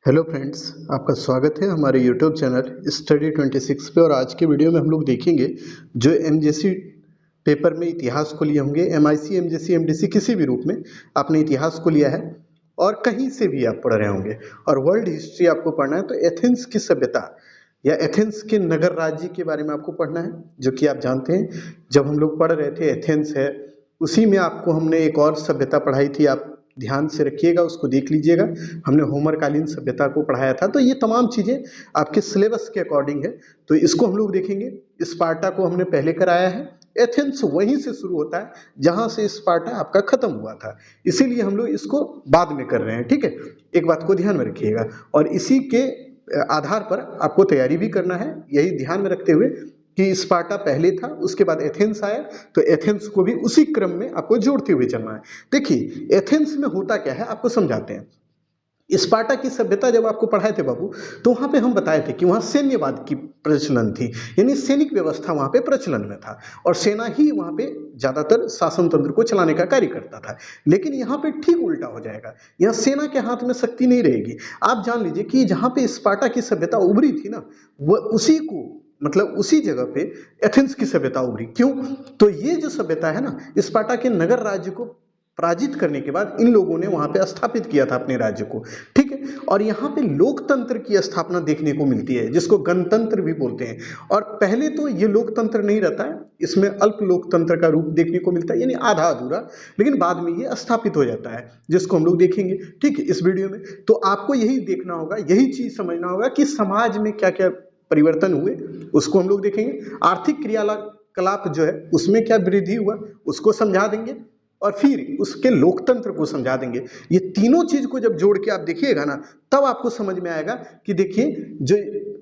Hello friends, आपका स्वागत है हमारे यूट्यूब चैनल स्टडी 26 पे। और आज के वीडियो में हम लोग देखेंगे जो एमजेसी पेपर में इतिहास को लिए होंगे। एमआईसी, एमजेसी, एमडीसी किसी भी रूप में आपने इतिहास को लिया है और कहीं से भी आप पढ़ रहे होंगे और वर्ल्ड हिस्ट्री आपको पढ़ना है, तो एथेंस की सभ्यता या एथेंस के नगर राज्य के बारे में आपको पढ़ना है, जो कि आप जानते हैं जब हम लोग पढ़ रहे थे एथेंस है, उसी में आपको हमने एक और सभ्यता पढ़ाई थी। आप ध्यान से रखिएगा, उसको देख लीजिएगा, हमने होमरकालीन सभ्यता को पढ़ाया था। तो ये तमाम चीज़ें आपके सिलेबस के अकॉर्डिंग है, तो इसको हम लोग देखेंगे। स्पार्टा को हमने पहले कराया है, एथेंस वहीं से शुरू होता है जहां से स्पार्टा आपका खत्म हुआ था, इसीलिए हम लोग इसको बाद में कर रहे हैं। ठीक है, एक बात को ध्यान में रखिएगा और इसी के आधार पर आपको तैयारी भी करना है, यही ध्यान में रखते हुए कि स्पार्टा पहले था, उसके बाद एथेंस आया, तो एथेंस को भी उसी क्रम में आपको जोड़ते हुए चलना है। देखिए एथेंस में होता क्या है आपको समझाते हैं। स्पार्टा की सभ्यता जब आपको पढ़ाए थे बाबू, तो वहां पे हम बताए थे कि वहां सैन्यवाद की प्रचलन थी, यानी सैनिक व्यवस्था वहां पे प्रचलन में था और सेना ही वहां पे ज्यादातर शासन तंत्र को चलाने का कार्य करता था। लेकिन यहाँ पे ठीक उल्टा हो जाएगा, यहाँ सेना के हाथ में शक्ति नहीं रहेगी। आप जान लीजिए कि जहाँ पे स्पार्टा की सभ्यता उभरी थी ना, वह उसी को मतलब उसी जगह पे एथेंस की सभ्यता उभरी। क्यों? तो ये जो सभ्यता है ना, स्पार्टा के नगर राज्य को पराजित करने के बाद इन लोगों ने वहां पे स्थापित किया था अपने राज्य को। ठीक है, और यहाँ पे लोकतंत्र की स्थापना देखने को मिलती है, जिसको गणतंत्र भी बोलते हैं। और पहले तो ये लोकतंत्र नहीं रहता है, इसमें अल्प लोकतंत्र का रूप देखने को मिलता है, यानी आधा अधूरा, लेकिन बाद में ये स्थापित हो जाता है, जिसको हम लोग देखेंगे। ठीक है, इस वीडियो में तो आपको यही देखना होगा, यही चीज समझना होगा कि समाज में क्या क्या परिवर्तन हुए, उसको हम लोग देखेंगे। आर्थिक क्रियाकलाप जो है उसमें क्या वृद्धि हुआ, उसको समझा देंगे और फिर उसके लोकतंत्र को समझा देंगे। ये तीनों चीज को जब जोड़ के आप देखिएगा ना, तब आपको समझ में आएगा कि देखिए जो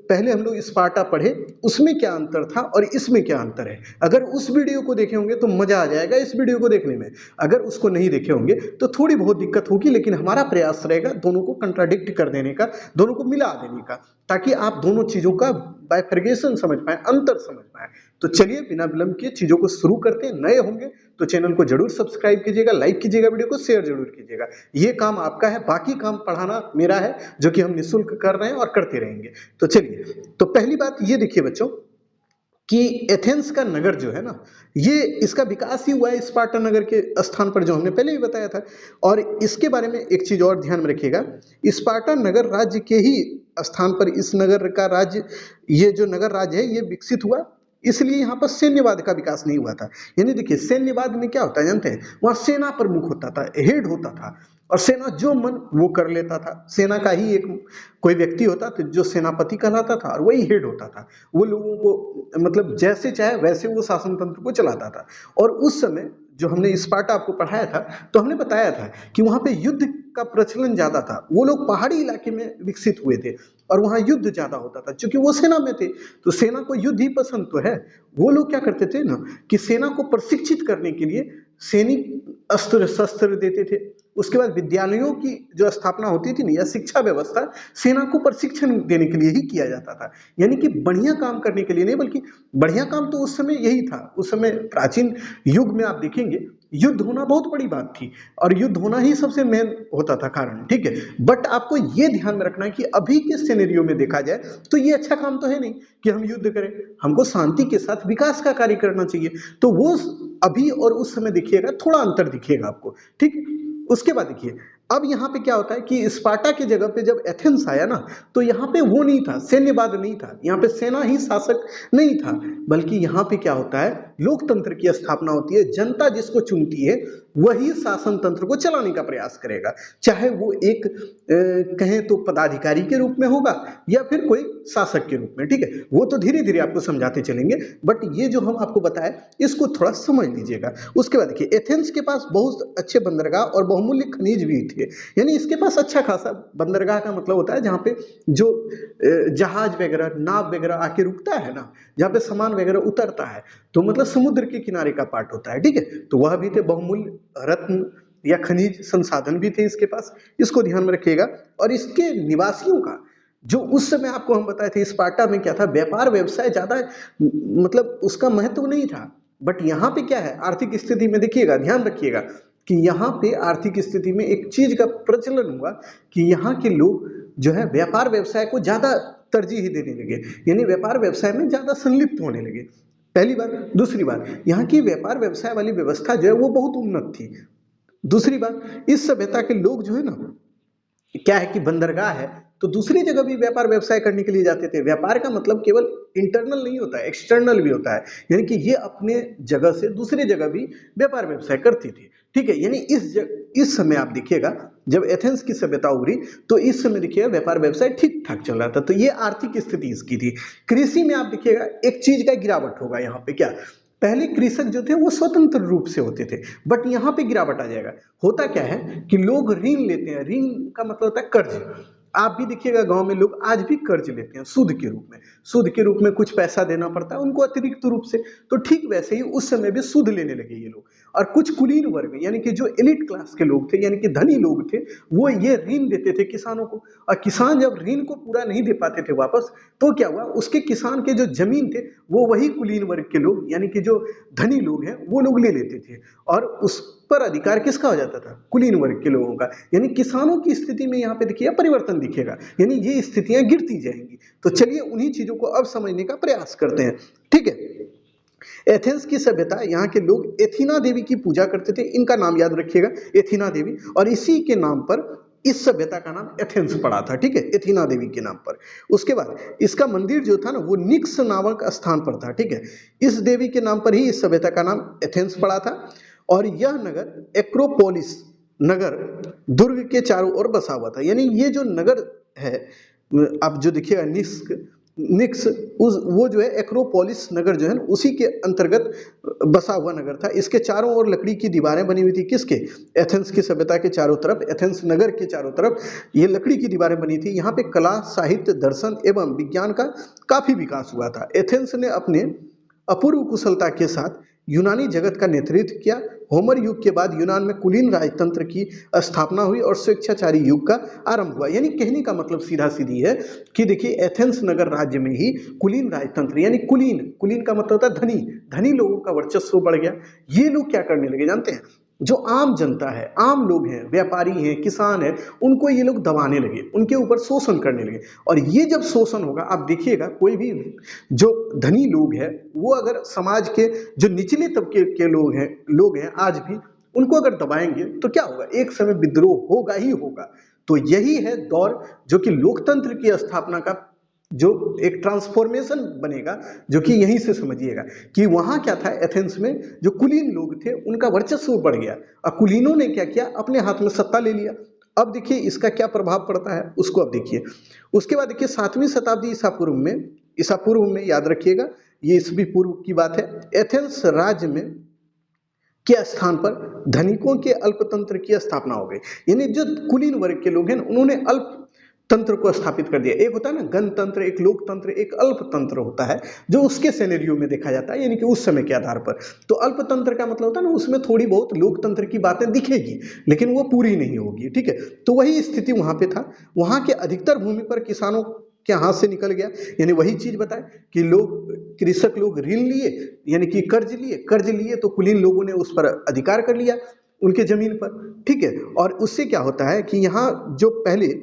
पहले हम लोग स्पार्टा पढ़े उसमें क्या अंतर था और इसमें क्या अंतर है। अगर उस वीडियो को देखे होंगे तो मजा आ जाएगा इस वीडियो को देखने में, अगर उसको नहीं देखे होंगे तो थोड़ी बहुत दिक्कत होगी, लेकिन हमारा प्रयास रहेगा दोनों को कंट्राडिक्ट कर देने का, दोनों को मिला देने का, ताकि आप दोनों चीजों का बाइफर्गेशन समझ पाए, अंतर समझ पाए। तो चलिए बिना विलंब के चीजों को शुरू करते हैं। नए होंगे तो चैनल को जरूर सब्सक्राइब कीजिएगा, लाइक कीजिएगा, वीडियो को शेयर जरूर कीजिएगा। ये काम आपका है, बाकी काम पढ़ाना मेरा है, जो कि हम निःशुल्क कर रहे हैं और करते रहेंगे। तो चलिए, तो पहली बात ये देखिए बच्चों कि एथेंस का नगर जो है ना, ये इसका विकास ही हुआ है स्पार्टा नगर के स्थान पर, जो हमने पहले ही बताया था। और इसके बारे में एक चीज और ध्यान में रखिएगा, स्पार्टा नगर राज्य के ही स्थान पर इस नगर का राज्य, ये जो नगर राज्य है ये विकसित हुआ, इसलिए यहाँ पर सैन्यवाद का विकास नहीं हुआ था। यानी देखिए सैन्यवाद में क्या होता है जानते हैं, वहाँ सेना प्रमुख होता था, हेड होता था, और सेना जो मन वो कर लेता था। सेना का ही एक कोई व्यक्ति होता था जो सेनापति कहलाता था और वही हेड होता था। वो लोगों को मतलब जैसे चाहे वैसे वो शासन तंत्र को चलाता था। और उस समय जो हमने स्पार्टा आपको पढ़ाया था, तो हमने बताया था कि वहां पे युद्ध का प्रचलन ज्यादा था। वो लोग पहाड़ी इलाके में विकसित हुए थे और वहां युद्ध ज्यादा होता था, क्योंकि वो सेना में थे, तो सेना को युद्ध ही पसंद तो है। वो लोग क्या करते थे ना कि सेना को प्रशिक्षित करने के लिए सैनिक अस्त्र शस्त्र देते थे। उसके बाद विद्यालयों की जो स्थापना होती थी ना, या शिक्षा व्यवस्था सेना को प्रशिक्षण देने के लिए ही किया जाता था। यानी कि बढ़िया काम करने के लिए नहीं, बल्कि बढ़िया काम तो उस समय यही था। उस समय प्राचीन युग में आप देखेंगे युद्ध होना बहुत बड़ी बात थी और युद्ध होना ही सबसे मेन होता था कारण। ठीक है, बट आपको ये ध्यान में रखना है कि अभी के सिनेरियो में देखा जाए तो ये अच्छा काम तो है नहीं कि हम युद्ध करें, हमको शांति के साथ विकास का कार्य करना चाहिए। तो वो अभी और उस समय देखिएगा, थोड़ा अंतर दिखेगा आपको। ठीक, उसके बाद देखिए अब यहाँ पे क्या होता है कि स्पार्टा की जगह पे जब एथेंस आया ना, तो यहाँ पे वो नहीं था, सैन्यवाद नहीं था, यहाँ पे सेना ही शासक नहीं था, बल्कि यहाँ पे क्या होता है, लोकतंत्र की स्थापना होती है। जनता जिसको चुनती है वही शासन तंत्र को चलाने का प्रयास करेगा, चाहे वो एक कहें तो पदाधिकारी के रूप में होगा या फिर कोई शासक के रूप में। ठीक है, वो तो धीरे धीरे आपको समझाते चलेंगे, बट ये जो हम आपको बताए इसको थोड़ा समझ लीजिएगा। उसके बाद देखिए एथेंस के पास बहुत अच्छे बंदरगाह और बहुमूल्य खनिज भी थे। यानी इसके पास अच्छा खासा, बंदरगाह का मतलब होता है जहाँ पे जो जहाज वगैरह, नाव वगैरह आके रुकता है ना, जहाँ पे सामान वगैरह उतरता है, तो मतलब समुद्र के किनारे का पार्ट होता है। ठीक है, तो वह भी थे, बहुमूल्य रत्न या खनिज संसाधन भी थे इसके पास, इसको ध्यान में रखिएगा। और इसके निवासियों का जो उस समय आपको हम बताए थे, स्पार्टा में क्या था, व्यापार व्यवसाय ज्यादा मतलब उसका महत्व नहीं था। बट यहाँ पे क्या है, आर्थिक स्थिति में देखिएगा, ध्यान रखिएगा, कि यहाँ पे आर्थिक स्थिति में एक चीज का प्रचलन हुआ कि यहाँ के लोग जो है व्यापार व्यवसाय को ज्यादा तरजीह देने लगे, यानी व्यापार व्यवसाय में ज्यादा संलिप्त होने लगे। पहली बात। दूसरी बात, यहाँ की व्यापार व्यवसाय वाली व्यवस्था जो है वो बहुत उन्नत थी। दूसरी बात, इस सभ्यता के लोग जो है ना, क्या है कि बंदरगाह है तो दूसरी जगह भी व्यापार व्यवसाय करने के लिए जाते थे। व्यापार का मतलब केवल इंटरनल नहीं होता है, एक्सटर्नल भी होता है, यानी कि ये अपने जगह से दूसरी जगह भी व्यापार व्यवसाय करती थी। ठीक है, यानी इस समय आप देखिएगा जब एथेंस की सभ्यता उभरी तो इस समय देखिएगा व्यापार व्यवसाय ठीक ठाक चल रहा था। तो ये आर्थिक स्थिति इसकी थी। कृषि में आप देखिएगा एक चीज का गिरावट होगा यहाँ पे। क्या? पहले कृषक जो थे वो स्वतंत्र रूप से होते थे, बट यहाँ पे गिरावट आ जाएगा। होता क्या है कि लोग ऋण लेते हैं। ऋण का मतलब होता है कर्ज। आप भी देखिएगा गांव में लोग आज भी कर्ज लेते हैं सूद के रूप में। सूद के रूप में कुछ पैसा देना पड़ता है उनको अतिरिक्त रूप से। तो ठीक वैसे ही उस समय भी सूद लेने लगे ये लोग। और कुछ कुलीन वर्ग यानी कि जो एलिट क्लास के लोग थे, यानी कि धनी लोग थे, वो ये ऋण देते थे किसानों को। और किसान जब ऋण को पूरा नहीं दे पाते थे वापस, तो क्या हुआ, उसके किसान के जो जमीन थे वो वही कुलीन वर्ग के लोग यानी कि जो धनी लोग हैं वो लोग ले लेते थे, और उस पर अधिकार किसका हो जाता था? कुलीन वर्ग के लोगों का। यानी किसानों की स्थिति में यहाँ पे देखिए परिवर्तन दिखेगा, यानी ये स्थितियां गिरती जाएंगी। तो चलिए उन्हीं चीजों को अब समझने का प्रयास करते हैं। ठीक है, एथेंस की सभ्यता, यहाँ के लोग एथीना देवी की पूजा करते थे। इनका नाम याद रखिएगा, एथीना देवी, और इसी के नाम पर इस सभ्यता का नाम एथेंस पड़ा था। ठीक है, एथीना देवी के नाम पर। उसके बाद इसका मंदिर जो था ना वो निक्स नामक स्थान पर था। ठीक है, इस देवी के नाम पर ही इस सभ्यता का नाम एथेंस पड़ा था। और यह नगर एक्रोपोलिस नगर दुर्ग के चारों ओर बसा हुआ था। यानी ये जो नगर है, आप जो देखिएगा निक्स वो जो है एक्रोपोलिस नगर जो है उसी के अंतर्गत बसा हुआ नगर था। इसके चारों ओर लकड़ी की दीवारें बनी हुई थी। किसके? एथेंस की सभ्यता के चारों तरफ, एथेंस नगर के चारों तरफ ये लकड़ी की दीवारें बनी थी। यहाँ पे कला, साहित्य, दर्शन एवं विज्ञान का काफी विकास हुआ था। एथेंस ने अपने अपूर्व कुशलता के साथ यूनानी जगत का नेतृत्व किया। होमर युग के बाद यूनान में कुलीन राजतंत्र की स्थापना हुई और स्वेच्छाचारी युग का आरंभ हुआ। यानी कहने का मतलब सीधा सीधी है कि देखिए एथेंस नगर राज्य में ही कुलीन राजतंत्र, यानी कुलीन का मतलब होता है धनी, धनी लोगों का वर्चस्व बढ़ गया। ये लोग क्या करने लगे जानते हैं? जो आम जनता है, आम लोग हैं, व्यापारी हैं, किसान हैं, उनको ये लोग दबाने लगे, उनके ऊपर शोषण करने लगे। और ये जब शोषण होगा, आप देखिएगा कोई भी जो धनी लोग हैं वो अगर समाज के जो निचले तबके के लोग हैं आज भी उनको अगर दबाएंगे तो क्या होगा? एक समय विद्रोह होगा ही होगा। तो यही है दौर जो कि लोकतंत्र की स्थापना का जो एक ट्रांसफॉर्मेशन बनेगा, जो कि यहीं से समझिएगा कि वहां क्या था, एथेंस में जो कुलीन लोग थे उनका वर्चस्व बढ़ गया और कुलीनों ने क्या किया, अपने हाथ में सत्ता ले लिया। अब देखिए इसका क्या प्रभाव पड़ता है उसको अब देखिए। उसके बाद देखिए 7वीं शताब्दी ईसा पूर्व में याद रखिएगा, ये ईसवी पूर्व की बात है। एथेंस राज्य में के स्थान पर धनिकों के अल्पतंत्र की स्थापना हो गई। यानी जो कुलीन वर्ग के लोग हैं उन्होंने अल्प तंत्र को स्थापित कर दिया। एक होता है ना गणतंत्र, एक लोकतंत्र, एक अल्पतंत्र होता है जो उसके सिनेरियो में देखा जाता है, यानी कि उस समय के आधार पर। तो अल्पतंत्र का मतलब होता है ना उसमें थोड़ी बहुत लोकतंत्र की बातें दिखेगी लेकिन वो पूरी नहीं होगी। ठीक है, तो वही स्थिति वहां पे था। वहां के अधिकतर भूमि पर किसानों के हाथ से निकल गया। यानी वही चीज बताए कि कृषक लोग ऋण लिए, यानी कि कर्ज लिए तो कुलीन लोगों ने उस पर अधिकार कर लिया उनके जमीन पर। ठीक है, और उससे क्या होता है कि यहाँ जो पहले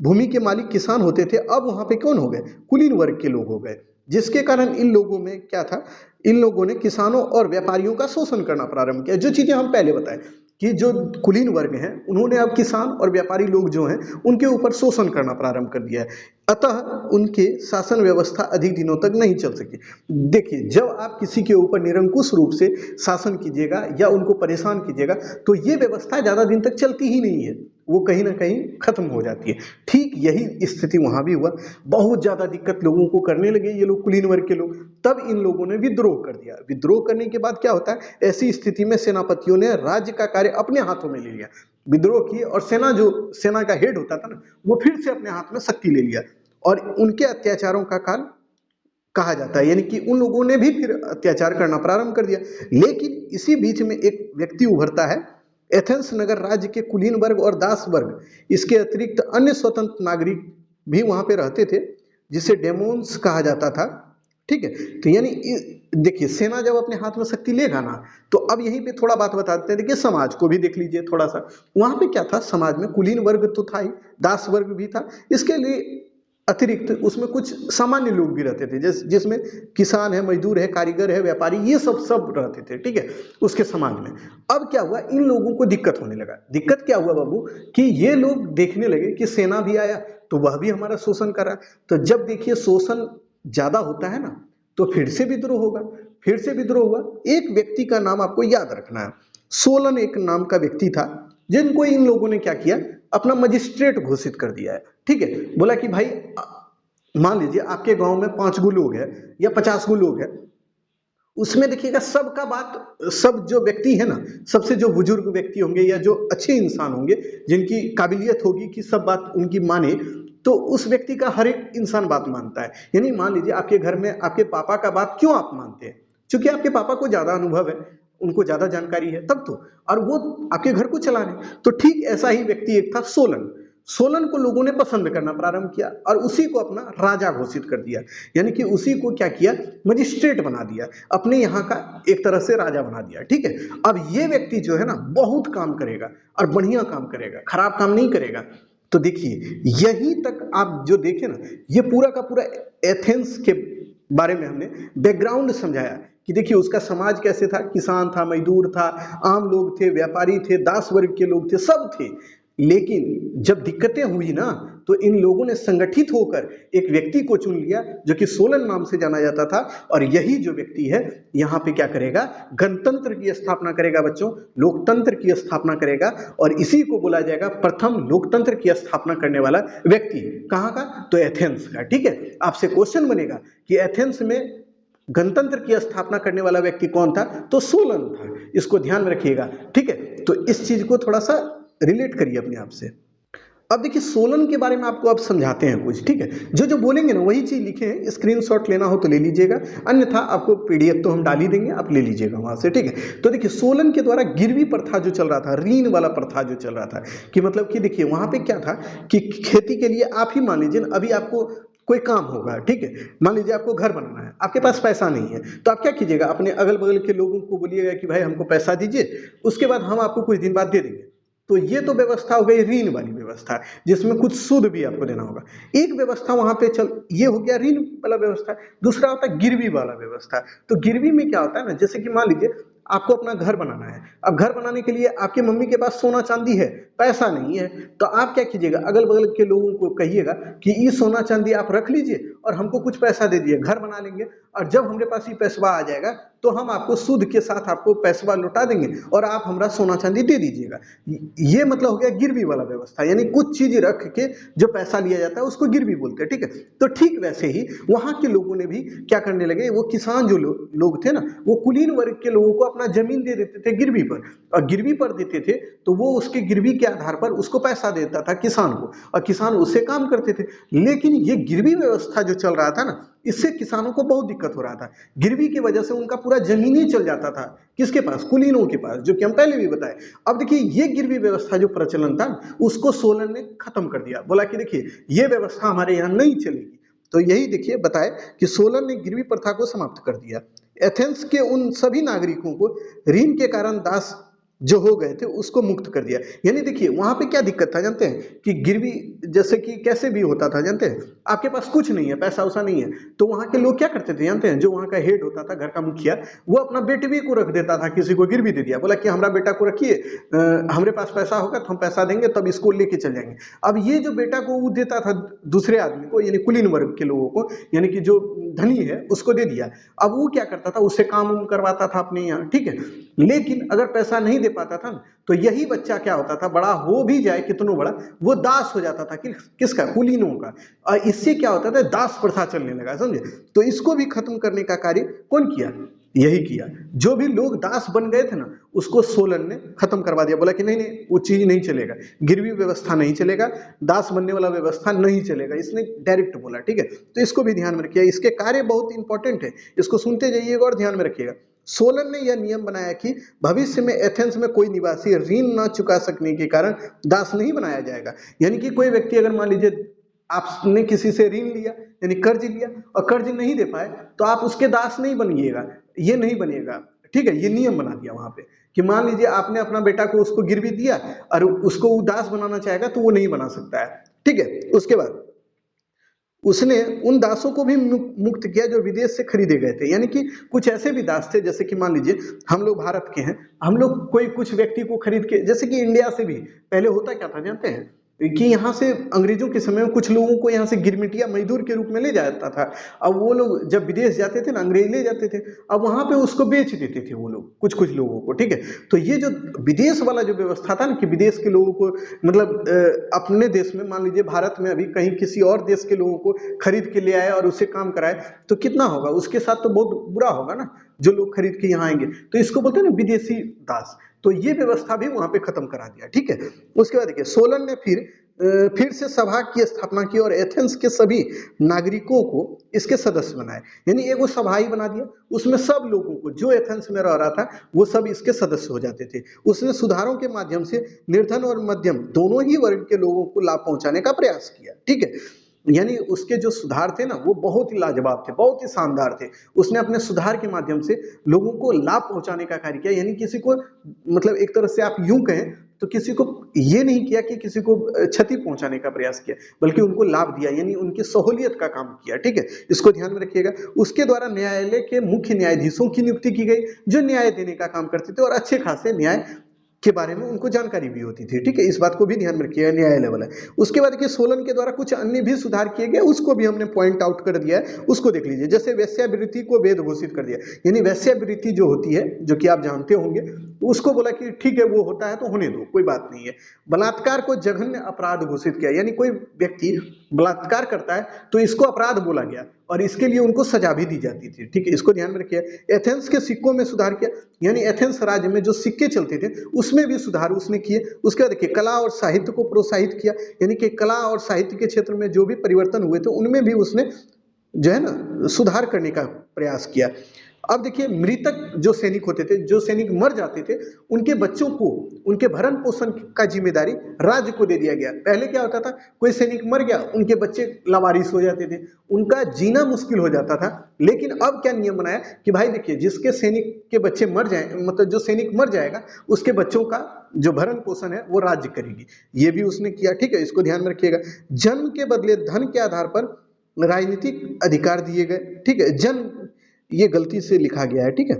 भूमि के मालिक किसान होते थे अब वहां पे कौन हो गए? कुलीन वर्ग के लोग हो गए, जिसके कारण इन लोगों में क्या था, इन लोगों ने किसानों और व्यापारियों का शोषण करना प्रारंभ किया। जो चीजें हम पहले बताए कि जो कुलीन वर्ग हैं उन्होंने अब किसान और व्यापारी लोग जो हैं उनके ऊपर शोषण करना प्रारंभ कर दिया है। अतः उनके शासन व्यवस्था अधिक दिनों तक नहीं चल सकी। देखिए जब आप किसी के ऊपर निरंकुश रूप से शासन कीजिएगा या उनको परेशान कीजिएगा तो ये व्यवस्था ज्यादा दिन तक चलती ही नहीं है, वो कहीं ना कहीं खत्म हो जाती है। ठीक यही स्थिति वहां भी हुआ। बहुत ज्यादा दिक्कत लोगों को करने लगे ये लोग कुलीन वर्ग के लोग। तब इन लोगों ने विद्रोह कर दिया। विद्रोह करने के बाद क्या होता है, ऐसी स्थिति में सेनापतियों ने राज्य का कार्य अपने हाथों में ले लिया। विद्रोह किए और सेना का हेड होता था ना वो फिर से अपने हाथ में शक्ति ले लिया और उनके अत्याचारों का काल कहा जाता है। यानी कि उन लोगों ने भी फिर अत्याचार करना प्रारंभ कर दिया। लेकिन इसी बीच में एक व्यक्ति उभरता है। एथेंस नगर राज्य के कुलीन वर्ग और दास वर्ग, इसके अतिरिक्त अन्य स्वतंत्र नागरिक भी वहां पे रहते थे जिसे डेमोन्स कहा जाता था। ठीक है, तो यानी देखिए सेना जब अपने हाथ में शक्ति लेगा ना, तो अब यहीं पे थोड़ा बात बताते हैं। देखिए समाज को भी देख लीजिए थोड़ा सा, वहां पे क्या था, समाज में कुलीन वर्ग तो था ही, दास वर्ग भी था, इसके लिए अतिरिक्त उसमें कुछ सामान्य लोग भी रहते थे, जिसमें किसान है, मजदूर है, कारीगर है, व्यापारी, ये सब रहते थे, ठीक है, उसके समाज में। अब क्या हुआ, इन लोगों को दिक्कत होने लगा। दिक्कत क्या हुआ बाबू, कि ये लोग देखने लगे कि सेना भी आया तो वह भी हमारा शोषण कर रहा है। तो जब देखिए शोषण ज्यादा होता है ना, तो फिर से विद्रोह होगा। फिर से विद्रोह हुआ। एक व्यक्ति का नाम आपको याद रखना है, सोलन एक नाम का व्यक्ति था, जिनको इन लोगों ने क्या किया, अपना मजिस्ट्रेट घोषित कर दिया है, ठीक है। बोला कि भाई मान लीजिए आपके गांव में 5 गो लोग हैं या 50 गो लोग हैं, उसमें देखिएगा सबका बात, सब जो व्यक्ति है ना, सबसे जो बुजुर्ग व्यक्ति होंगे या जो अच्छे इंसान होंगे, जिनकी काबिलियत होगी कि सब बात उनकी माने, तो उस व्यक्ति का हर एक इंसान बात मानता है। यानी मान लीजिए आपके घर में आपके पापा का बात क्यों आप मानते हैं, क्योंकि आपके पापा को ज्यादा अनुभव है, उनको ज्यादा जानकारी है तब तो, और वो आपके घर को चला रहे। तो ठीक ऐसा ही व्यक्ति एक था सोलन। सोलन को लोगों ने पसंद करना प्रारंभ किया और उसी को अपना राजा घोषित कर दिया। यानी कि उसी को क्या किया, मजिस्ट्रेट बना दिया, अपने यहाँ का एक तरह से राजा बना दिया, ठीक है। अब ये व्यक्ति जो है ना, बहुत काम करेगा और बढ़िया काम करेगा, खराब काम नहीं करेगा। तो देखिए यहीं तक आप जो देखे ना, ये पूरा का पूरा एथेंस के बारे में हमने बैकग्राउंड समझाया कि देखिए उसका समाज कैसे था, किसान था, मजदूर था, आम लोग थे, व्यापारी थे, दास वर्ग के लोग थे, सब थे। लेकिन जब दिक्कतें हुई ना, तो इन लोगों ने संगठित होकर एक व्यक्ति को चुन लिया जो कि सोलन नाम से जाना जाता था। और यही जो व्यक्ति है यहाँ पे क्या करेगा, गणतंत्र की स्थापना करेगा बच्चों, लोकतंत्र की स्थापना करेगा। और इसी को बोला जाएगा प्रथम लोकतंत्र की स्थापना करने वाला व्यक्ति। कहाँ का, तो एथेंस का, ठीक है। आपसे क्वेश्चन बनेगा कि एथेंस में गणतंत्र की स्थापना करने वाला व्यक्ति कौन था, तो सोलन था। इसको ध्यान में रखिएगा, ठीक है। तो इस चीज को थोड़ा सा रिलेट करिए अपने आप से। अब देखिए सोलन के बारे में आपको अब समझाते हैं कुछ, ठीक है। जो जो बोलेंगे ना वही चीज लिखे हैं, स्क्रीनशॉट लेना हो तो ले लीजिएगा, अन्यथा आपको पीडीएफ तो हम डाल ही देंगे, आप ले लीजिएगा वहां से, ठीक है। तो देखिए सोलन के द्वारा गिरवी प्रथा जो चल रहा था, ऋण वाला प्रथा जो चल रहा था, कि मतलब कि देखिए वहां पे क्या था कि खेती के लिए आप ही मान लीजिए अभी आपको कोई काम होगा, ठीक है, मान लीजिए आपको घर बनाना है, आपके पास पैसा नहीं है, तो आप क्या कीजिएगा, अपने अगल बगल के लोगों को बोलिएगा कि भाई हमको पैसा दीजिए, उसके बाद हम आपको कुछ दिन बाद दे देंगे। तो ये तो व्यवस्था हो गई ऋण वाली व्यवस्था, जिसमें कुछ सूद भी आपको देना होगा। एक व्यवस्था वहां पे चल, ये हो गया ऋण वाला व्यवस्था। दूसरा होता है गिरवी वाला व्यवस्था। तो गिरवी में क्या होता है ना, जैसे कि मान लीजिए आपको अपना घर बनाना है, अब घर बनाने के लिए आपके मम्मी के पास सोना चांदी है, पैसा नहीं है, तो आप क्या कीजिएगा, अगल बगल के लोगों को कहिएगा कि ये सोना चांदी आप रख लीजिए और हमको कुछ पैसा दे दिए, घर बना लेंगे, और जब हमारे पास ये पैसा आ जाएगा तो हम आपको सूद के साथ आपको पैसा लौटा देंगे और आप हमारा सोना चांदी दे दीजिएगा। ये मतलब हो गया गिरवी वाला व्यवस्था, यानी कुछ चीज रख के जो पैसा लिया जाता है उसको गिरवी बोलते हैं, ठीक है। तो ठीक वैसे ही वहां के लोगों ने भी क्या करने लगे, वो किसान जो लोग थे ना, वो कुलीन वर्ग के लोगों को अपना जमीन दे देते थे गिरवी पर, और गिरवी पर देते थे तो वो उसके गिरवी के आधार पर उसको पैसा देता था किसान को, और किसान उससे काम करते थे। लेकिन ये गिरवी व्यवस्था जो चल रहा था ना, इससे किसानों को बहुत दिक्कत हो रहा था। गिरवी की वजह से उनका पूरा जमीन ही चल जाता था, किसके पास, कुलीनों के पास, जो कि हम पहले भी बताए। अब देखिए ये गिरवी व्यवस्था जो प्रचलन था उसको सोलन ने खत्म कर दिया, बोला कि देखिए ये व्यवस्था हमारे यहाँ नहीं चलेगी। तो यही देखिए बताए कि सोलन ने गिरवी प्रथा को समाप्त कर दिया। एथेंस के उन सभी नागरिकों को ऋण के कारण दास जो हो गए थे उसको मुक्त कर दिया। यानी देखिए वहां पे क्या दिक्कत था जानते हैं, कि गिरवी जैसे कि कैसे भी होता था जानते हैं, आपके पास कुछ नहीं है, पैसा वैसा नहीं है, तो वहां के लोग क्या करते थे जानते हैं, जो वहां का हेड होता था, घर का मुखिया, वो अपना बेटवी को रख देता था, किसी को गिरवी दे दिया, बोला कि हमारा बेटा को रखिए, हमारे पास पैसा होगा तो हम पैसा देंगे तब इसको लेके चल जाएंगे। अब ये जो बेटा को वो देता था दूसरे आदमी को, यानी कुलीन वर्ग के लोगों को, यानी कि जो धनी है उसको दे दिया। अब वो क्या करता था, उससे काम करवाता था अपने यहाँ, ठीक है। लेकिन अगर पैसा नहीं दे पाता था ना, तो यही बच्चा क्या होता था, बड़ा हो भी जाए कितनों बड़ा, वो दास हो जाता था किसका, कुलीनों का। और इससे क्या होता था, दास प्रथा चलने लगा, समझे। तो इसको भी खत्म करने का कार्य कौन किया, यही किया। जो भी लोग दास बन गए थे ना, उसको सोलन ने खत्म करवा दिया, बोला कि नहीं नहीं वो चीज नहीं चलेगा, गिरवी व्यवस्था नहीं चलेगा, दास बनने वाला व्यवस्था नहीं चलेगा, इसने डायरेक्ट बोला, ठीक है। तो इसको भी ध्यान में रखिए, इसके कार्य बहुत इंपॉर्टेंट है, इसको सुनते जाइएगा और ध्यान में रखिएगा। सोलन ने यह नियम बनाया कि भविष्य में एथेंस में कोई निवासी ऋण न चुका सकने के कारण दास नहीं बनाया जाएगा। यानी कि कोई व्यक्ति अगर मान लीजिए आपने किसी से ऋण लिया यानी कर्ज लिया और कर्ज नहीं दे पाए तो आप उसके दास नहीं बनिएगा, ये नहीं बनेगा, ठीक है। ये नियम बना दिया वहां पे कि मान लीजिए आपने अपना बेटा को उसको गिरवी दिया और उसको वो दास बनाना चाहेगा तो वो नहीं बना सकता है, ठीक है। उसके बाद उसने उन दासों को भी मुक्त किया जो विदेश से खरीदे गए थे, यानी कि कुछ ऐसे भी दास थे, जैसे कि मान लीजिए हम लोग भारत के हैं, हम लोग कोई कुछ व्यक्ति को खरीद के, जैसे कि इंडिया से भी पहले होता क्या था जानते हैं कि यहाँ से अंग्रेजों के समय में कुछ लोगों को यहाँ से गिरमिटिया मजदूर के रूप में ले जाता था। अब वो लोग जब विदेश जाते थे ना, अंग्रेज ले जाते थे, अब वहां पे उसको बेच देते थे वो लोग कुछ कुछ लोगों को, ठीक है। तो ये जो विदेश वाला जो व्यवस्था था ना कि विदेश के लोगों को मतलब अपने देश में, मान लीजिए भारत में अभी कहीं किसी और देश के लोगों को खरीद के ले आए और उससे काम कराए तो कितना होगा, उसके साथ तो बहुत बुरा होगा ना जो लोग खरीद के यहाँ आएंगे। तो इसको बोलते हैं ना विदेशी दास। तो ये व्यवस्था भी वहां पे खत्म करा दिया, ठीक है। उसके बाद देखिए सोलन ने फिर से सभा की स्थापना की और एथेंस के सभी नागरिकों को इसके सदस्य बनाए, यानी एक वो सभा ही बना दिया, उसमें सब लोगों को जो एथेंस में रह रहा था वो सब इसके सदस्य हो जाते थे। उसने सुधारों के माध्यम से निर्धन और मध्यम दोनों ही वर्ग के लोगों को लाभ पहुंचाने का प्रयास किया, ठीक है। यानी उसके जो सुधार थे ना वो बहुत ही लाजवाब थे, बहुत ही शानदार थे। उसने अपने सुधार के माध्यम से लोगों को लाभ पहुंचाने का कार्य किया, यानी किसी को मतलब एक तरह से आप यूं कहें तो किसी को ये नहीं किया कि किसी को क्षति पहुंचाने का प्रयास किया, बल्कि उनको लाभ दिया, यानी उनकी सहूलियत का काम किया, ठीक है। इसको ध्यान में रखिएगा। उसके द्वारा न्यायालय के मुख्य न्यायाधीशों की नियुक्ति की गई जो न्याय देने का काम करते थे और अच्छे खासे न्याय के बारे में उनको जानकारी भी होती थी, ठीक है। इस बात को भी ध्यान में रखिएगा, न्यायालय वाला। उसके बाद देखिए सोलन के द्वारा कुछ अन्य भी सुधार किए गए, उसको भी हमने पॉइंट आउट कर दिया है, उसको देख लीजिए। जैसे वेश्यावृत्ति को वैध घोषित कर दिया, यानी वेश्यावृत्ति जो होती है, जो कि आप जानते होंगे, उसको बोला कि ठीक है वो होता है तो होने दो, कोई बात नहीं है। बलात्कार को जघन्य अपराध घोषित किया, यानी कोई व्यक्ति बलात्कार करता है तो इसको अपराध बोला गया और इसके लिए उनको सजा भी दी जाती थी, ठीक है। इसको ध्यान में रखिए। एथेंस के सिक्कों में सुधार किया, यानी एथेंस राज्य में जो सिक्के चलते थे उसमें भी सुधार उसने किए। उसके बाद देखिए कला और साहित्य को प्रोत्साहित किया, यानी कि कला और साहित्य के क्षेत्र में जो भी परिवर्तन हुए थे उनमें भी उसने जो है ना सुधार करने का प्रयास किया। अब देखिए मृतक जो सैनिक होते थे, जो सैनिक मर जाते थे, उनके बच्चों को उनके भरण पोषण का जिम्मेदारी राज्य को दे दिया गया। पहले क्या होता था, कोई सैनिक मर गया, उनके बच्चे लावारिस हो जाते थे, उनका जीना मुश्किल हो जाता था। लेकिन अब क्या नियम बनाया कि भाई देखिए जिसके सैनिक के बच्चे मर जाए, मतलब जो सैनिक मर जाएगा उसके बच्चों का जो भरण पोषण है वो राज्य करेगी, ये भी उसने किया, ठीक है। इसको ध्यान में रखिएगा। जन्म के बदले धन के आधार पर राजनीतिक अधिकार दिए गए, ठीक है। जन्म ये गलती से लिखा गया है, ठीक है।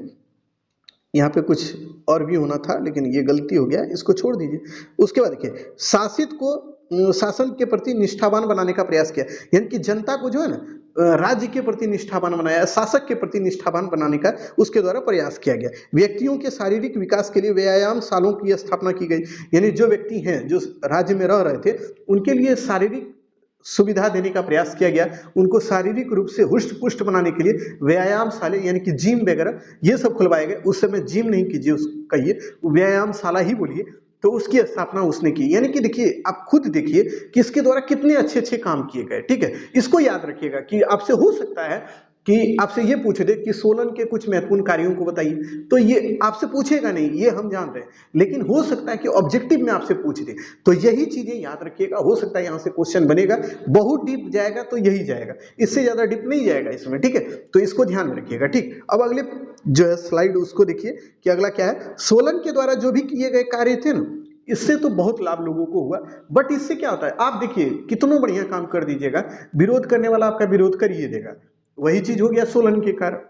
यहाँ पे कुछ और भी होना था लेकिन ये गलती हो गया, इसको छोड़ दीजिए। उसके बाद देखिए शासित को शासन के प्रति निष्ठावान बनाने का प्रयास किया, यानी कि जनता को जो है ना राज्य के प्रति निष्ठावान बनाया, शासक के प्रति निष्ठावान बनाने का उसके द्वारा प्रयास किया गया। व्यक्तियों के शारीरिक विकास के लिए व्यायाम शालाओं की स्थापना की गई, यानी जो व्यक्ति हैं जो राज्य में रह रहे थे उनके लिए शारीरिक सुविधा देने का प्रयास किया गया, उनको शारीरिक रूप से हुष्ट पुष्ट बनाने के लिए व्यायामशाला यानी कि जिम वगैरह ये सब खुलवाए गए। उस समय जिम नहीं कीजिए, उसको कहिए व्यायामशाला ही बोलिए। तो उसकी स्थापना उसने की, यानी कि देखिए आप खुद देखिए कि इसके द्वारा कितने अच्छे अच्छे काम किए गए, ठीक है। इसको याद रखिएगा कि आपसे हो सकता है कि आपसे ये पूछ दे कि सोलन के कुछ महत्वपूर्ण कार्यों को बताइए, तो ये आपसे पूछेगा नहीं, ये हम जान रहे हैं, लेकिन हो सकता है कि ऑब्जेक्टिव में आपसे पूछ दे। तो यही चीजें याद रखिएगा, हो सकता है यहाँ से क्वेश्चन बनेगा, बहुत डीप जाएगा तो यही जाएगा, इससे ज्यादा डीप नहीं जाएगा इसमें, ठीक है। तो इसको ध्यान में रखिएगा, ठीक। अब अगले जो है स्लाइड उसको देखिए कि अगला क्या है। सोलन के द्वारा जो भी किए गए कार्य थे ना, इससे तो बहुत लाभ लोगों को हुआ, बट इससे क्या होता है, आप देखिए कितना बढ़िया काम कर दीजिएगा, विरोध करने वाला आपका विरोध कर ही देगा। वही चीज हो गया सोलन के कार्य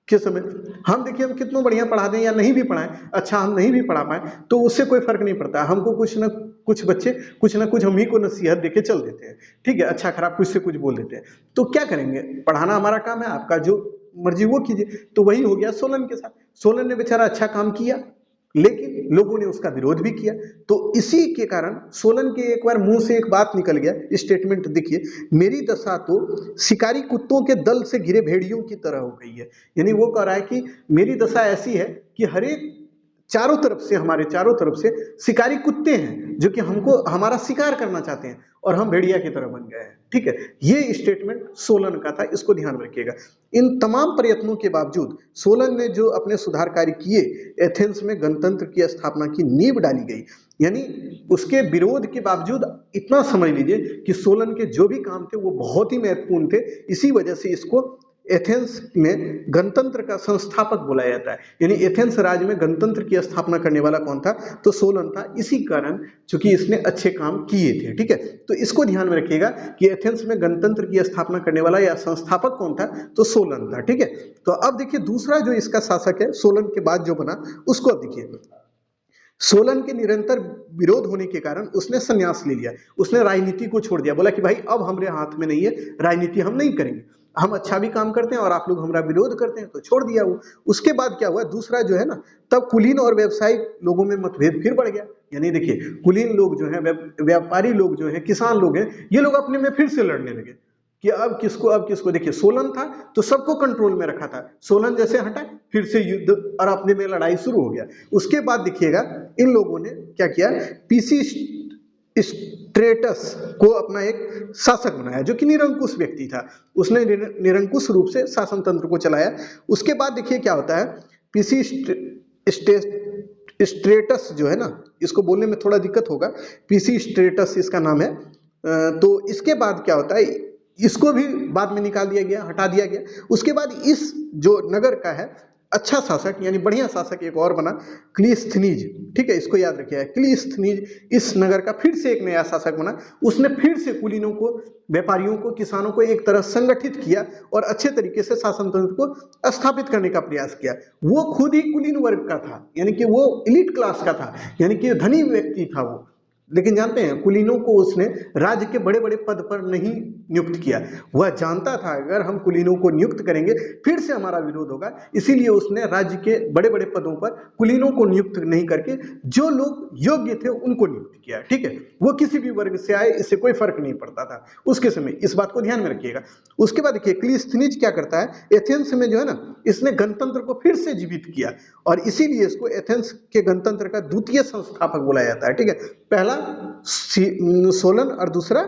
के समय। हम देखिए हम कितना बढ़िया पढ़ा दें या नहीं भी पढ़ाएं, अच्छा हम नहीं भी पढ़ा पाए तो उससे कोई फर्क नहीं पड़ता, हमको कुछ ना कुछ बच्चे कुछ ना कुछ हम ही को नसीहत देके चल देते हैं, ठीक है। अच्छा खराब कुछ से कुछ बोल देते हैं, तो क्या करेंगे, पढ़ाना हमारा काम है, आपका जो मर्जी वो कीजिए। तो वही हो गया सोलन के साथ। सोलन ने बेचारा अच्छा काम किया लेकिन लोगों ने उसका विरोध भी किया, तो इसी के कारण सोलन के एक बार मुंह से एक बात निकल गया, स्टेटमेंट देखिए, मेरी दशा तो शिकारी कुत्तों के दल से घिरे भेड़ियों की तरह हो गई है। यानी वो कह रहा है कि मेरी दशा ऐसी है कि हर एक चारों तरफ से, हमारे चारों तरफ से शिकारी कुत्ते हैं जो कि हमको हमारा शिकार करना चाहते हैं और हम भेड़िया की तरह बन गए हैं। ठीक है, ये स्टेटमेंट सोलन का था, इसको ध्यान में रखिएगा। इन तमाम प्रयत्नों के बावजूद सोलन ने जो अपने सुधार कार्य किए, एथेंस में गणतंत्र की स्थापना की नींव डाली गई। यानी उसके विरोध के बावजूद इतना समझ लीजिए कि सोलन के जो भी काम थे वो बहुत ही महत्वपूर्ण थे। इसी वजह से इसको एथेंस में गणतंत्र का संस्थापक बोला जाता है। यानी एथेंस राज्य में गणतंत्र की स्थापना करने वाला कौन था? तो सोलन था। इसी कारण चूंकि इसने अच्छे काम किए थे। ठीक है, तो इसको ध्यान में रखिएगा कि एथेंस में गणतंत्र की स्थापना करने वाला या संस्थापक कौन था? तो सोलन था। ठीक है, तो अब देखिए दूसरा जो इसका शासक है सोलन के बाद जो बना, उसको अब देखिए। सोलन के निरंतर विरोध होने के कारण उसने संन्यास ले लिया, उसने राजनीति को छोड़ दिया। बोला कि भाई अब हमारे हाथ में नहीं है, राजनीति हम नहीं करेंगे, हम अच्छा भी काम करते हैं और आप लोग हमारा विरोध करते हैं, तो छोड़ दिया वो। उसके बाद क्या हुआ, दूसरा जो है ना, तब कुलीन और व्यवसायिक लोगों में मतभेद फिर बढ़ गया। यानी देखिए कुलीन लोग जो है, व्यापारी लोग जो है, किसान लोग हैं, ये लोग अपने में फिर से लड़ने लगे कि अब किसको। देखिए सोलन था तो सबको कंट्रोल में रखा था, सोलन जैसे हटा फिर से युद्ध और अपने में लड़ाई शुरू हो गया। उसके बाद देखिएगा इन लोगों ने क्या किया, पीसी स्ट्रेटस को अपना एक शासक बनाया जो कि निरंकुश व्यक्ति था। उसने निरंकुश रूप से शासन तंत्र को चलाया। उसके बाद देखिए क्या होता है, पीसी स्ट्रेटस जो है ना, इसको बोलने में थोड़ा दिक्कत होगा, पीसी स्ट्रेटस इसका नाम है। तो इसके बाद क्या होता है, इसको भी बाद में निकाल दिया गया, हटा दिया गया। उसके बाद इस जो नगर का है अच्छा शासक यानी बढ़िया शासक एक और बना, क्लीस्थनीज। ठीक है, इसको याद रखिएगा, क्लीस्थनीज इस नगर का फिर से एक नया शासक बना। उसने फिर से कुलीनों को, व्यापारियों को, किसानों को एक तरह संगठित किया और अच्छे तरीके से शासन तंत्र को स्थापित करने का प्रयास किया। वो खुद ही कुलीन वर्ग का था, यानी कि वो एलिट क्लास का था, यानी कि धनी व्यक्ति था वो। लेकिन जानते हैं कुलीनों को उसने राज्य के बड़े बड़े पद पर नहीं नियुक्त किया। वह जानता था अगर हम कुलीनों को नियुक्त करेंगे फिर से हमारा विरोध होगा, इसीलिए उसने राज्य के बड़े बड़े पदों पर कुलीनों को नियुक्त नहीं करके जो लोग योग्य थे उनको नियुक्त किया। ठीक है, वो किसी भी वर्ग से आए, इससे कोई फर्क नहीं पड़ता था उसके समय, इस बात को ध्यान में रखिएगा। उसके बाद देखिए क्लीस्थनीज क्या करता है, एथेंस में जो है ना, इसने गणतंत्र को फिर से जीवित किया और इसीलिए इसको एथेंस के गणतंत्र का द्वितीय संस्थापक बोला जाता है। ठीक है, पहला सोलन और दूसरा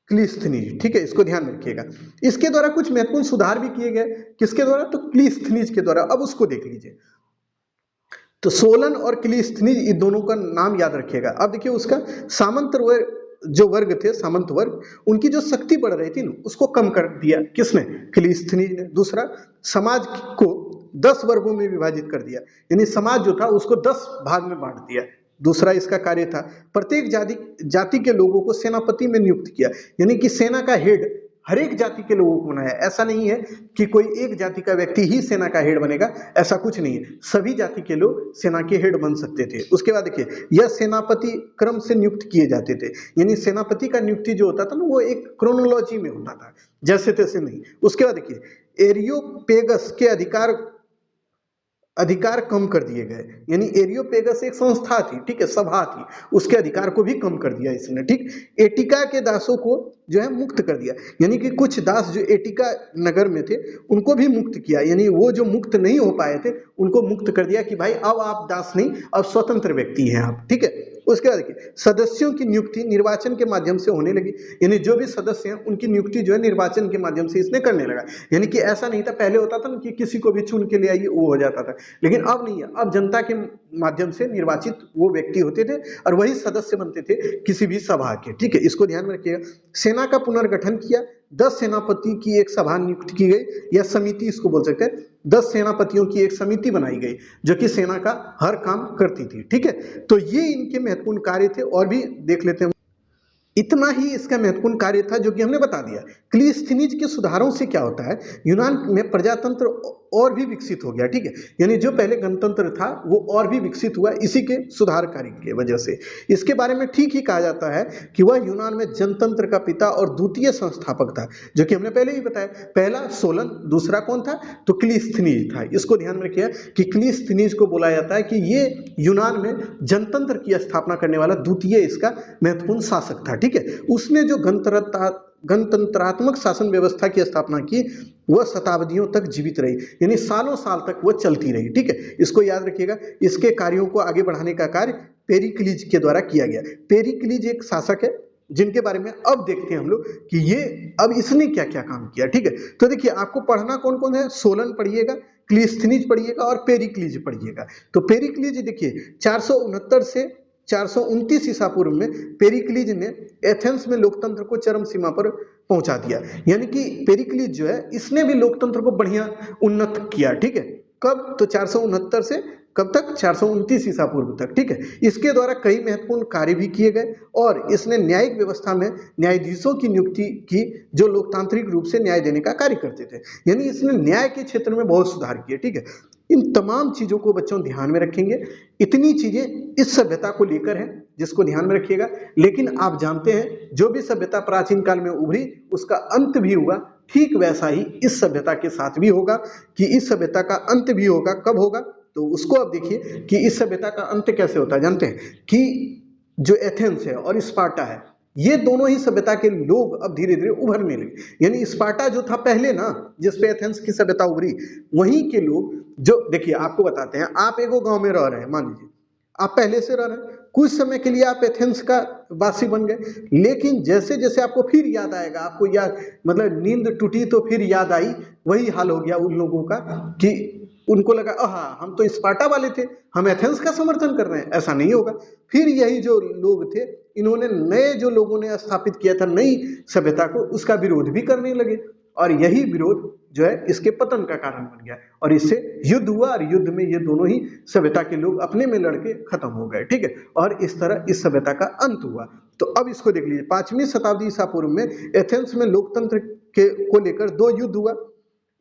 क्लीस्थनीज। ठीक है, इसको ध्यान में रखिएगा। इसके द्वारा कुछ महत्वपूर्ण सुधार भी किए गए। किसके द्वारा? तो क्लीस्थनीज के द्वारा। अब उसको देख लीजिए, तो सोलन और क्लीस्थनीज इन दोनों का नाम याद रखिएगा। अब देखिए उसका सामंत जो वर्ग थे, सामंत वर्ग, उनकी जो शक्ति बढ़ रही थी ना, उसको कम कर दिया। किसने? क्लीस्थनीज ने। दूसरा, समाज को 10 वर्गों में विभाजित कर दिया, यानी समाज जो था उसको 10 भाग में बांट दिया। दूसरा इसका कार्य था, प्रत्येक जाति के लोगों को सेनापति में नियुक्त किया, यानी कि सेना का हेड हर एक जाति के लोगों को बनाया। ऐसा नहीं है कि कोई एक जाति का व्यक्ति ही सेना का हेड बनेगा, ऐसा कुछ नहीं है, सभी जाति के लोग सेना के हेड बन सकते थे। उसके बाद देखिए यह सेनापति क्रम से नियुक्त किए जाते थे, यानी सेनापति का नियुक्ति जो होता था ना, वो एक क्रोनोलॉजी में होता था, जैसे तैसे नहीं। उसके बाद देखिए एरियोपेगस के अधिकार कम कर दिए गए, यानी एरियोपेगस एक संस्था थी, ठीक है, सभा थी, उसके अधिकार को भी कम कर दिया इसने। ठीक, एटिका के दासों को जो है मुक्त कर दिया, यानी कि कुछ दास जो एटिका नगर में थे उनको भी मुक्त किया, यानी वो जो मुक्त नहीं हो पाए थे उनको मुक्त कर दिया कि भाई अब आप दास नहीं, अब स्वतंत्र व्यक्ति हैं आप। ठीक है, उसके बाद देखिए सदस्यों की नियुक्ति निर्वाचन के माध्यम से होने लगी, यानी जो भी सदस्य हैं उनकी नियुक्ति जो है निर्वाचन के माध्यम से इसने करने लगा। यानी कि ऐसा नहीं था, पहले होता था ना कि किसी को भी चुन के ले आइए वो हो जाता था, लेकिन अब नहीं है, अब जनता के माध्यम से निर्वाचित वो व्यक्ति होते थे और वही सदस्य बनते थे किसी भी सभा के। ठीक है, इसको ध्यान में रखिएगा। सेना का पुनर्गठन किया, 10 सेनापति की एक सभा नियुक्त की गई या समिति इसको बोल सकते हैं, 10 सेनापतियों की एक समिति बनाई गई जो कि सेना का हर काम करती थी। ठीक है, तो ये इनके महत्वपूर्ण कार्य थे, और भी देख लेते हैं। इतना ही इसका महत्वपूर्ण कार्य था जो कि हमने बता दिया। क्लीस्थनीज के सुधारों से क्या होता है, यूनान में प्रजातंत्र और भी विकसित हो गया। ठीक है, यानी जो पहले गणतंत्र था वो और भी विकसित हुआ इसी के सुधार कार्य की वजह से। इसके बारे में ठीक ही कहा जाता है कि वह यूनान में जनतंत्र का पिता और द्वितीय संस्थापक था, जो कि हमने पहले ही बताया। पहला सोलन, दूसरा कौन था? तो क्लीस्थनीज था। इसको ध्यान में रखिए कि क्लीस्थनीज को बोला जाता है कि ये यूनान में जनतंत्र की स्थापना करने वाला द्वितीय इसका महत्वपूर्ण शासक था। ठीक है, उसने जो गणतंत्रात्मक शासन व्यवस्था की स्थापना की वह शताब्दियों तक जीवित रही, यानी सालों साल तक वह चलती रही। ठीक है, इसको याद रखिएगा। इसके कार्यों को आगे बढ़ाने का कार्य पेरिक्लीज के द्वारा किया गया। पेरिक्लीज एक शासक है जिनके बारे में अब देखते हैं हम लोग कि ये अब इसने क्या क्या काम किया। ठीक है, तो देखिए आपको पढ़ना कौन कौन है, सोलन पढ़िएगा, क्लिस्थनीज पढ़िएगा और पेरिक्लीज पढ़िएगा। तो पेरिक्लीज देखिए 469 से 429 ईसा पूर्व में पेरिक्लीज ने एथेंस में लोकतंत्र को चरम सीमा पर पहुंचा दिया। यानी कि पेरिक्लीज जो है इसने भी लोकतंत्र को बढ़िया उन्नत किया। ठीक है, कब, तो 469 से कब तक, 429 ईसा पूर्व तक। ठीक है, इसके द्वारा कई महत्वपूर्ण कार्य भी किए गए और इसने न्यायिक व्यवस्था में न्यायाधीशों की नियुक्ति की जो लोकतांत्रिक रूप से न्याय देने का कार्य करते थे। यानी इसने न्याय के क्षेत्र में बहुत सुधार किए। ठीक है, इन तमाम चीजों को बच्चों ध्यान में रखेंगे। इतनी चीजें इस सभ्यता को लेकर है जिसको ध्यान में रखिएगा। लेकिन आप जानते हैं जो भी सभ्यता प्राचीन काल में उभरी उसका अंत भी हुआ ठीक वैसा ही इस सभ्यता के साथ भी होगा कि इस सभ्यता का अंत भी होगा। कब होगा, तो उसको अब देखिए कि इस सभ्यता का अंत कैसे होता है। जानते हैं कि जो एथेंस है और स्पार्टा है, ये दोनों ही सभ्यता के लोग अब धीरे धीरे उभरने लगे। यानी स्पार्टा जो था पहले ना, जिसपे एथेंस की सभ्यता उभरी, वहीं के लोग जो, देखिए आपको बताते हैं, आप एगो गांव में रह रहे हैं, मान लीजिए आप पहले से रह रहे हैं, कुछ समय के लिए आप एथेंस का वासी बन गए, लेकिन जैसे जैसे आपको फिर याद आएगा, आपको याद मतलब नींद टूटी तो फिर याद आई, वही हाल हो गया उन लोगों का कि उनको लगा हाँ हम तो स्पार्टा वाले थे, हम एथेंस का समर्थन कर रहे हैं। ऐसा नहीं होगा। फिर यही जो लोग थे इन्होंने नए जो लोगों ने स्थापित किया था नई सभ्यता को, उसका विरोध भी करने लगे और यही विरोध जो है इसके पतन का कारण बन गया और इससे युद्ध हुआ और युद्ध में ये दोनों ही सभ्यता के लोग अपने में लड़के खत्म हो गए। ठीक है, और इस तरह इस सभ्यता का अंत हुआ। तो अब इसको देख लीजिए, 5वीं शताब्दी ईसा पूर्व में एथेंस में लोकतंत्र को लेकर 2 युद्ध हुआ।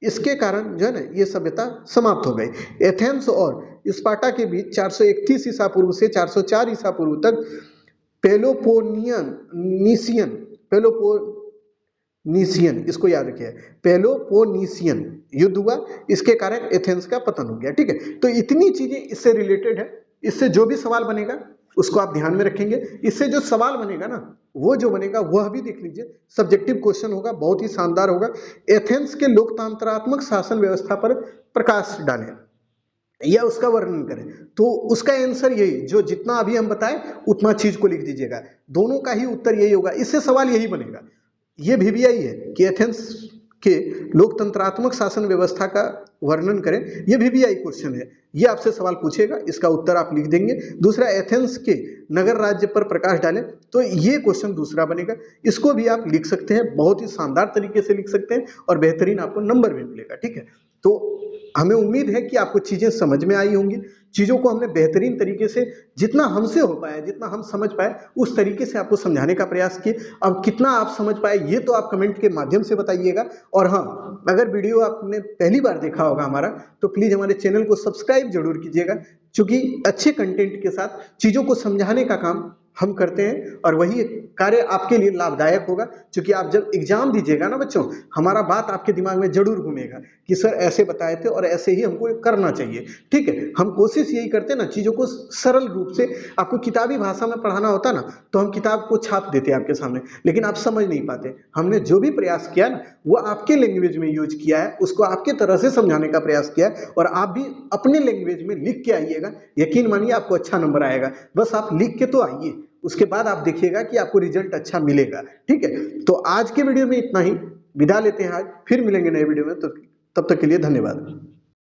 इसके कारण जो है ना ये सभ्यता समाप्त हो गई। एथेंस और स्पार्टा के बीच 431 ईसा पूर्व से 404 ईसा पूर्व तक पेलोपोनीसियन, इसको याद रखिए, पेलोपोनीसियन युद्ध हुआ। इसके कारण एथेंस का पतन हो गया। ठीक है, तो इतनी चीजें इससे रिलेटेड है। इससे जो भी सवाल बनेगा उसको आप ध्यान में रखेंगे। इससे जो सवाल बनेगा ना, वो जो बनेगा वह भी देख लीजिए, सब्जेक्टिव क्वेश्चन होगा, बहुत ही शानदार होगा। एथेंस के लोकतंत्रात्मक शासन व्यवस्था पर प्रकाश डालें या उसका वर्णन करें। तो उसका आंसर यही, जो जितना अभी हम बताएं उतना चीज को लिख दीजिएगा। दोनों का ही उत्तर यही होगा। इससे सवाल यही बनेगा। ये VBI है कि एथेंस के लोकतंत्रात्मक शासन व्यवस्था का वर्णन करें। ये VBI क्वेश्चन है, ये आपसे सवाल पूछेगा, इसका उत्तर आप लिख देंगे। दूसरा, एथेंस के नगर राज्य पर प्रकाश डालें, तो ये क्वेश्चन दूसरा बनेगा। इसको भी आप लिख सकते हैं, बहुत ही शानदार तरीके से लिख सकते हैं और बेहतरीन आपको नंबर भी मिलेगा। ठीक है, तो हमें उम्मीद है कि आपको चीजें समझ में आई होंगी। चीजों को हमने बेहतरीन तरीके से, जितना हमसे हो पाया, जितना हम समझ पाए, उस तरीके से आपको समझाने का प्रयास किए। अब कितना आप समझ पाए ये तो आप कमेंट के माध्यम से बताइएगा। और हाँ, अगर वीडियो आपने पहली बार देखा होगा हमारा, तो प्लीज हमारे चैनल को सब्सक्राइब जरूर कीजिएगा, क्योंकि अच्छे कंटेंट के साथ चीजों को समझाने का काम हम करते हैं और वही कार्य आपके लिए लाभदायक होगा। क्योंकि आप जब एग्जाम दीजिएगा ना बच्चों, हमारा बात आपके दिमाग में जरूर घूमेगा कि सर ऐसे बताए थे और ऐसे ही हमको करना चाहिए। ठीक है, हम कोशिश यही करते हैं ना, चीजों को सरल रूप से, आपको किताबी भाषा में पढ़ाना होता ना तो हम किताब को छाप देते आपके सामने, लेकिन आप समझ नहीं पाते। हमने जो भी प्रयास किया ना वो आपके लैंग्वेज में यूज किया है, उसको आपके तरह से समझाने का प्रयास किया है और आप भी अपने लैंग्वेज में लिख के आइएगा। यकीन मानिए आपको अच्छा नंबर आएगा। बस आप लिख के तो आइए, उसके बाद आप देखिएगा कि आपको रिजल्ट अच्छा मिलेगा। ठीक है, तो आज के वीडियो में इतना ही, विदा लेते हैं आज, फिर मिलेंगे नए वीडियो में। तो तब तक के लिए धन्यवाद।